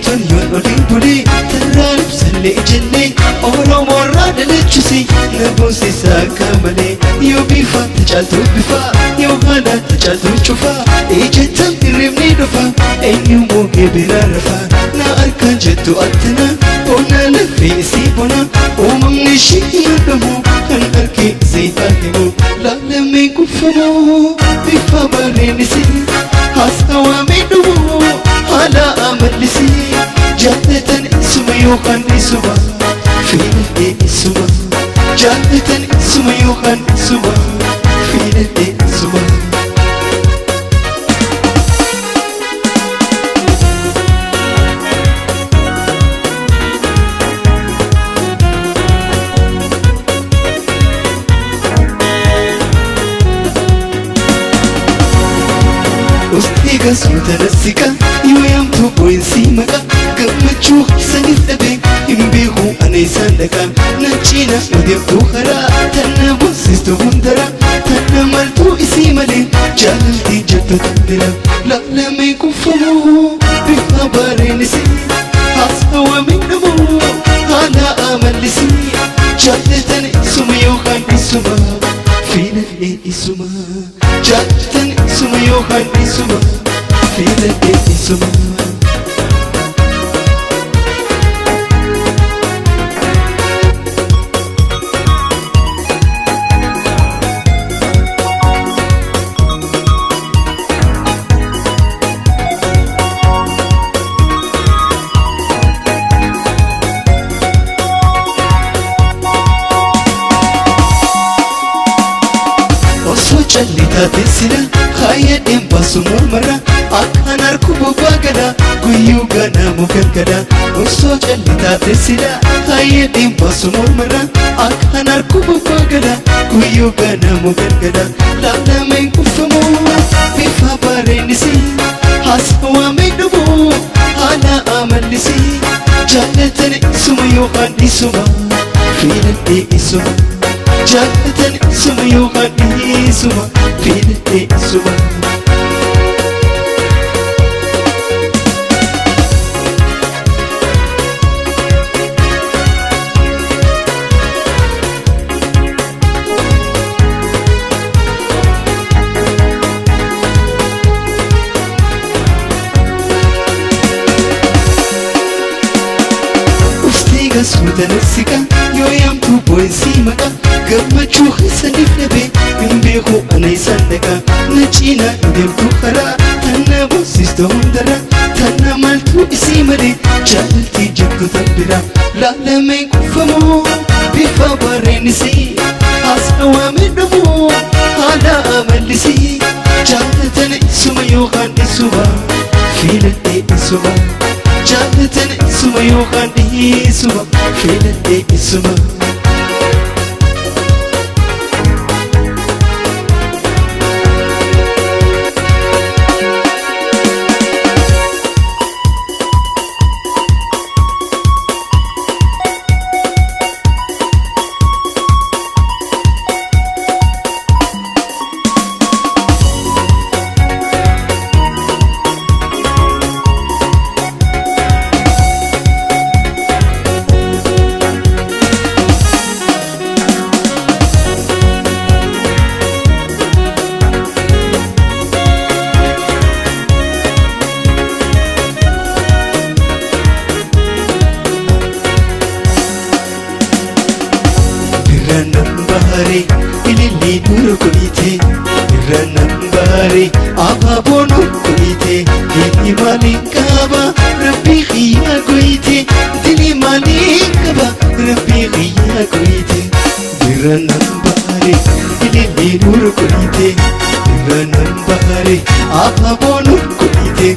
ton yon olin buli tararif salle jenne oromo radale chusi nabusi sakamale yo bifa tachaltu bifa yo hana tachaltu chufa ejetam diribni dufa enyumo gebirarafa na arkan jettu atna ona lafi sibona umamni shiyudumu kan arki zaytanimu lalame kufumo bifa barenisi hasawa midumu hala amalisi jannatan isma yuqan isma fil isma jannatan isma yuqan isma fil isma Ustigas mutanasika yoyam tu boinsi maka gamachu sanif tabe imbehu anay sandaka nachina udem tu khara tanna busistu hundara tanna maltu isi male jalti jattu tandira la me kufumu bihabarenisi aswa minmu hala amalisi jatan sumayo khan isma fil isma jatan sumayo khan isma fil isma Chalita desina khaya demba sumur mara akanar kubo bagada guyu gana mukakada uso chalita desina khaya demba sumur mara akanar kubo bagada guyu gana mukakada lana men kufumu bifa barenisi haswa medubu hala amalisi jannatan sumayo qadisuma fil isma jannatan sumayo qadisuma fil isma Mutanasika yoyam tu boinsi maka gamachu sanif nabe imbehu anay sandaka nachina udem tu khara tanna busistu hundara tanna maltu isi male jalti jattu tandira lalame kufumu bifa barenisi aswa minmu hala amalisi jannatan sumayo khan isma fil isma jannatan sumayo khan isma fil isma ilili nuru kunite ranambare ababo nur kunite dili malinkaba rabbi khiya goite dili malinkaba rabbi khiya goite ranambare ilili nuru kunite ranambare ababo nur kunite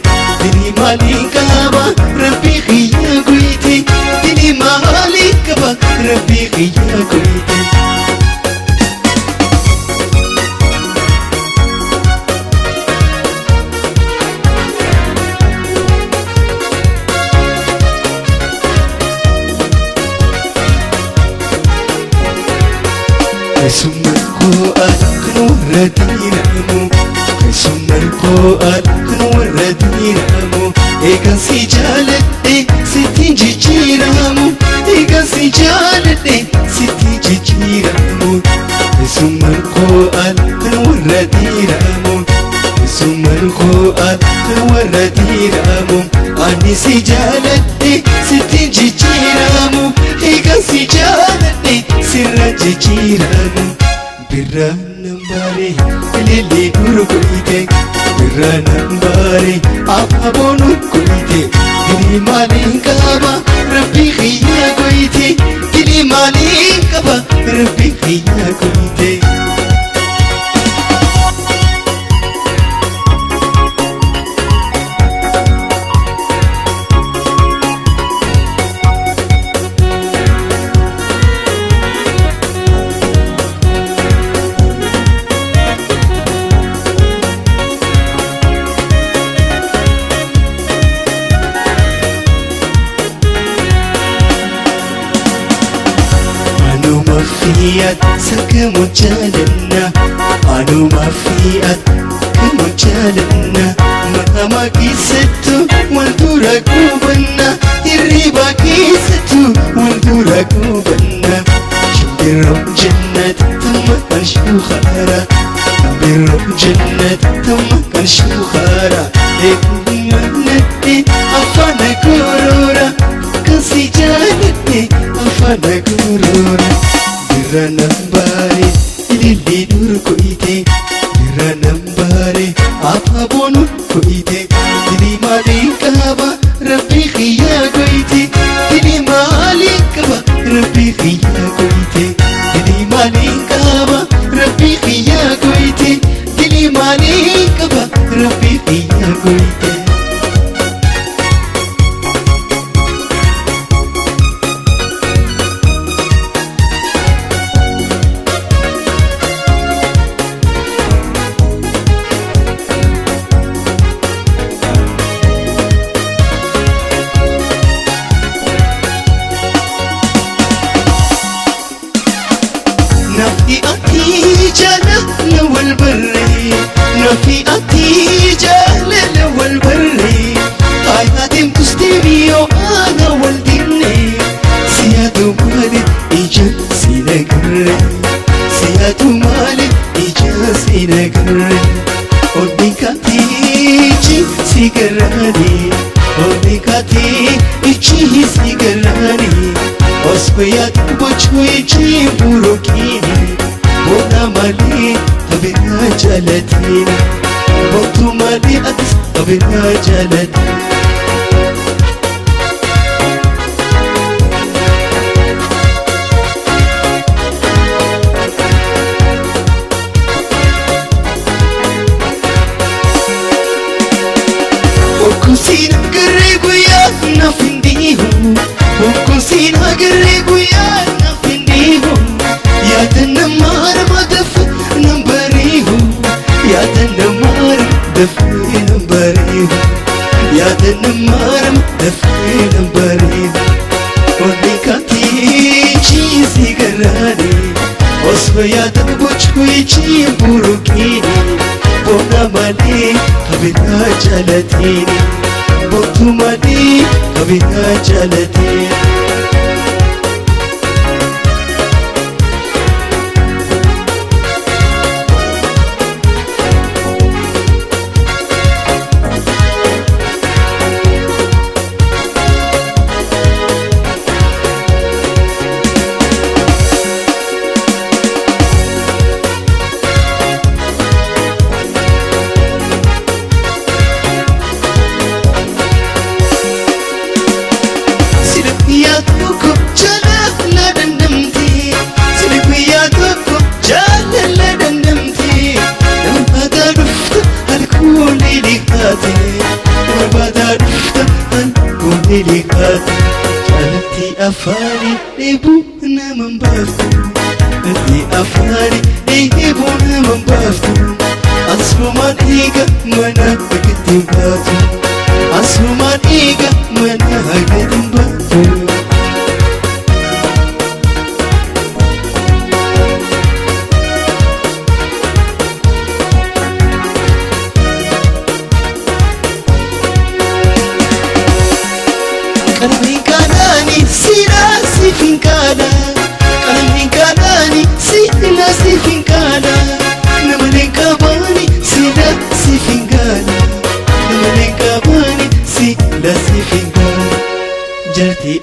dili malinkaba rabbi khiya goite dili malinkaba rabbi khiya goite Summa Quran nuradinamu Summa Quran nuradinamu eegan si jaaladhe sittiin jijjiiramu eegan si jaaladhe sittiin jijjiiramu summan koo al warra dhiiramu summan koo al warra dhiiramu ani si jaaladhe sittiin jijjiiramu eegan si jaaladhe sirra jijjiiramu birraan nambaare ilillee gurgurite birraan nambaare abaaboon gurgurite gilii maaliin qaba rabbii xiyyaa goyite gilii maaliin qaba rabbii xiyyaa goyite. Fiat sakamu jalanna anuma fiat kamu jalanna mahama kisatu waldura kubanna irriba kisatu waldura kubanna shimbiro jannat tama alshukhara shimbiro jannat tama alshukhara ekumannati afana kurura kasi janati afana kurura birra nambaare ilillee gurgurite birra nambaare abaaboon gurgurite gilii maaliin qaba rabbii xiyyaa goyite gilii maaliin qaba rabbii xiyyaa goyite gilii maaliin qaba rabbii xiyyaa goyite gilii maaliin qaba rabbii xiyyaa goyite. نفي أتيجة لول بري نفي أتيجة لول بري هاي هادم تستميو أنا والدني سيادو مالي إيجا سيناقري سيادو مالي إيجا سيناقري وديكاتيجي سيقراني وديكاتيجي سيقراني Osbiyat bochwichi burukini Bona mali tabina jalatina Botu mali atis tabina jalatina Okusina gariguya nafindihu Okusina gariguya nafindihu Yaadana mara madaf nambarihu Yaadana mara daf nambarihu Yaadana mara daf nambarihu Onikati cheesi garani Oswa yaadana bochkuichi burukini Bona mali kabina jalatini Botu mali kabina jalatini afari debu naman baftu Di afari debu naman baftu Asluman iga mana agatin batu Asluman iga mana agatin batu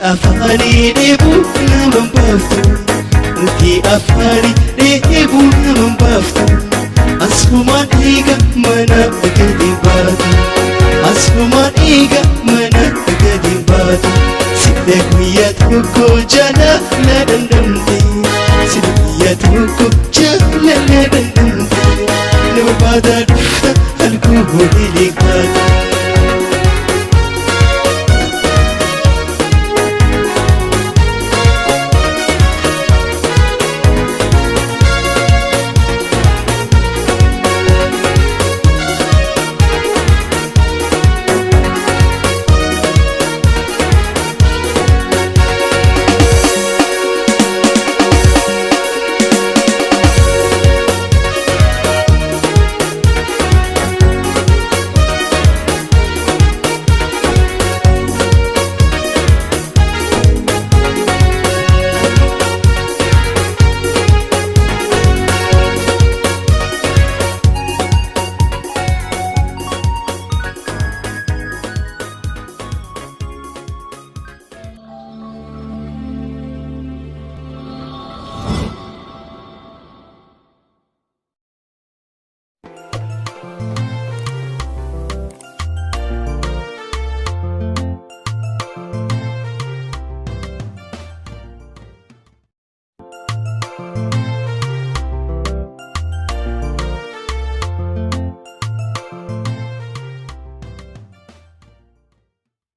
afaanii dheebuu naman baaftu nuti afaanii dheebuu naman baaftu asumaan eega mana gadi baatu asumaan eega mana gadi baatu sidhe guyyaa tokko jaalala dandamte sidhe guyyaa tokko jaalala dandamte nama baadaa dhufta halkuu boodee leekaatu